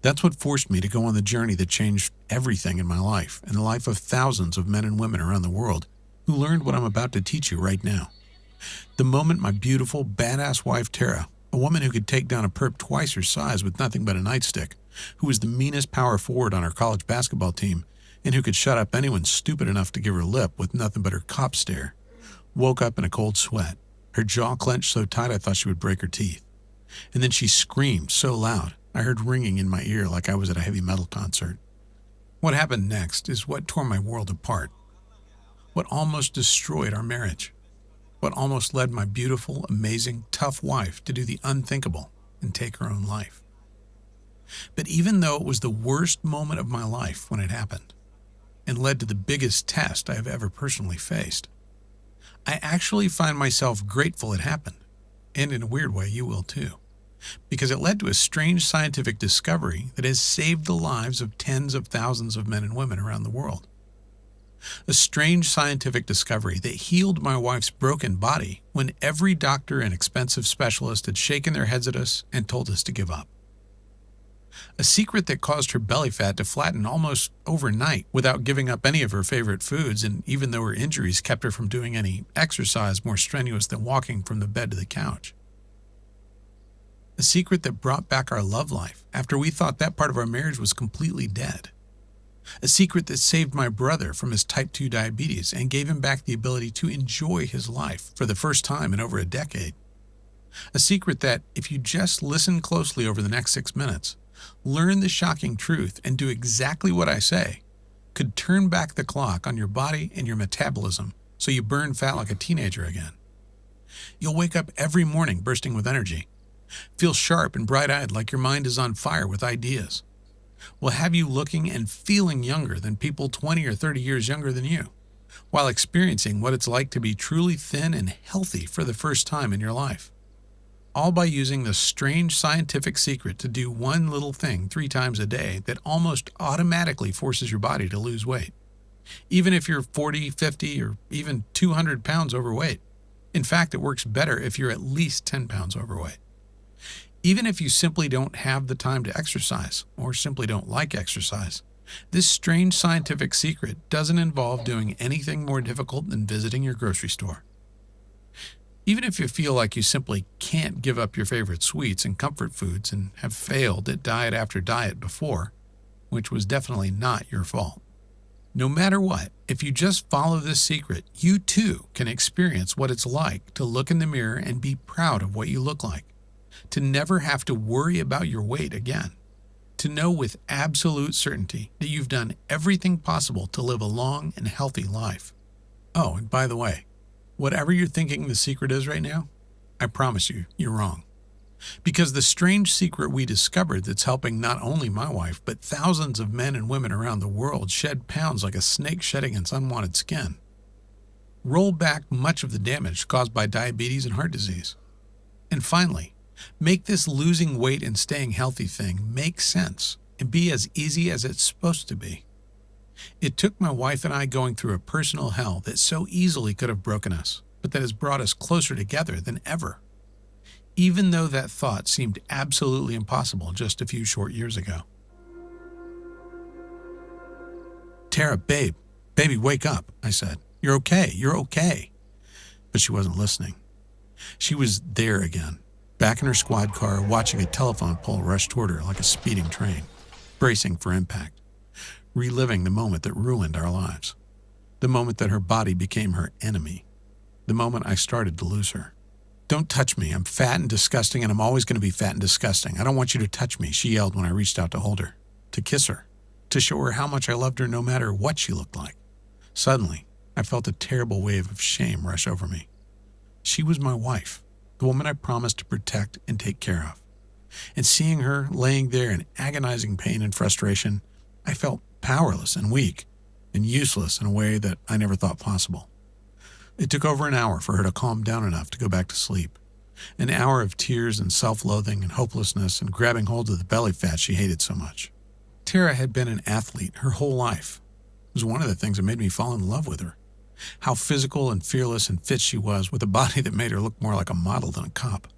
That's what forced me to go on the journey that changed everything in my life and the life of thousands of men and women around the world who learned what I'm about to teach you right now. The moment my beautiful, badass wife Tara, a woman who could take down a perp twice her size with nothing but a nightstick, who was the meanest power forward on our college basketball team, and who could shut up anyone stupid enough to give her lip with nothing but her cop stare, woke up in a cold sweat, her jaw clenched so tight I thought she would break her teeth. And then she screamed so loud, I heard ringing in my ear like I was at a heavy metal concert. What happened next is what tore my world apart. What almost destroyed our marriage. What almost led my beautiful, amazing, tough wife to do the unthinkable and take her own life. But even though it was the worst moment of my life when it happened, and led to the biggest test I have ever personally faced, I actually find myself grateful it happened, and in a weird way you will too, because it led to a strange scientific discovery that has saved the lives of tens of thousands of men and women around the world. A strange scientific discovery that healed my wife's broken body when every doctor and expensive specialist had shaken their heads at us and told us to give up. A secret that caused her belly fat to flatten almost overnight without giving up any of her favorite foods, and even though her injuries kept her from doing any exercise more strenuous than walking from the bed to the couch. A secret that brought back our love life after we thought that part of our marriage was completely dead. A secret that saved my brother from his type 2 diabetes and gave him back the ability to enjoy his life for the first time in over a decade. A secret that, if you just listen closely over the next 6 minutes, learn the shocking truth and do exactly what I say, could turn back the clock on your body and your metabolism so you burn fat like a teenager again. You'll wake up every morning bursting with energy, feel sharp and bright-eyed like your mind is on fire with ideas. Will have you looking and feeling younger than people 20 or 30 years younger than you, while experiencing what it's like to be truly thin and healthy for the first time in your life. All by using the strange scientific secret to do one little thing 3 times a day that almost automatically forces your body to lose weight, even if you're 40, 50, or even 200 pounds overweight. In fact, it works better if you're at least 10 pounds overweight. Even if you simply don't have the time to exercise, or simply don't like exercise, this strange scientific secret doesn't involve doing anything more difficult than visiting your grocery store. Even if you feel like you simply can't give up your favorite sweets and comfort foods and have failed at diet after diet before, which was definitely not your fault. No matter what, if you just follow this secret, you too can experience what it's like to look in the mirror and be proud of what you look like. To never have to worry about your weight again. To know with absolute certainty that you've done everything possible to live a long and healthy life. Oh, and by the way, whatever you're thinking the secret is right now, I promise you, you're wrong. Because the strange secret we discovered that's helping not only my wife, but thousands of men and women around the world shed pounds like a snake shedding its unwanted skin. Roll back much of the damage caused by diabetes and heart disease. And finally, make this losing weight and staying healthy thing make sense and be as easy as it's supposed to be. It took my wife and I going through a personal hell that so easily could have broken us, but that has brought us closer together than ever. Even though that thought seemed absolutely impossible just a few short years ago. Tara, baby, wake up, I said. You're okay. But she wasn't listening. She was there again. Back in her squad car, watching a telephone pole rush toward her like a speeding train, bracing for impact, reliving the moment that ruined our lives, the moment that her body became her enemy, the moment I started to lose her. Don't touch me. I'm fat and disgusting, and I'm always going to be fat and disgusting. I don't want you to touch me, she yelled when I reached out to hold her, to kiss her, to show her how much I loved her no matter what she looked like. Suddenly, I felt a terrible wave of shame rush over me. She was my wife. The woman I promised to protect and take care of. And seeing her laying there in agonizing pain and frustration, I felt powerless and weak and useless in a way that I never thought possible. It took over an hour for her to calm down enough to go back to sleep. An hour of tears and self-loathing and hopelessness and grabbing hold of the belly fat she hated so much. Tara had been an athlete her whole life. It was one of the things that made me fall in love with her. How physical and fearless and fit she was, with a body that made her look more like a model than a cop.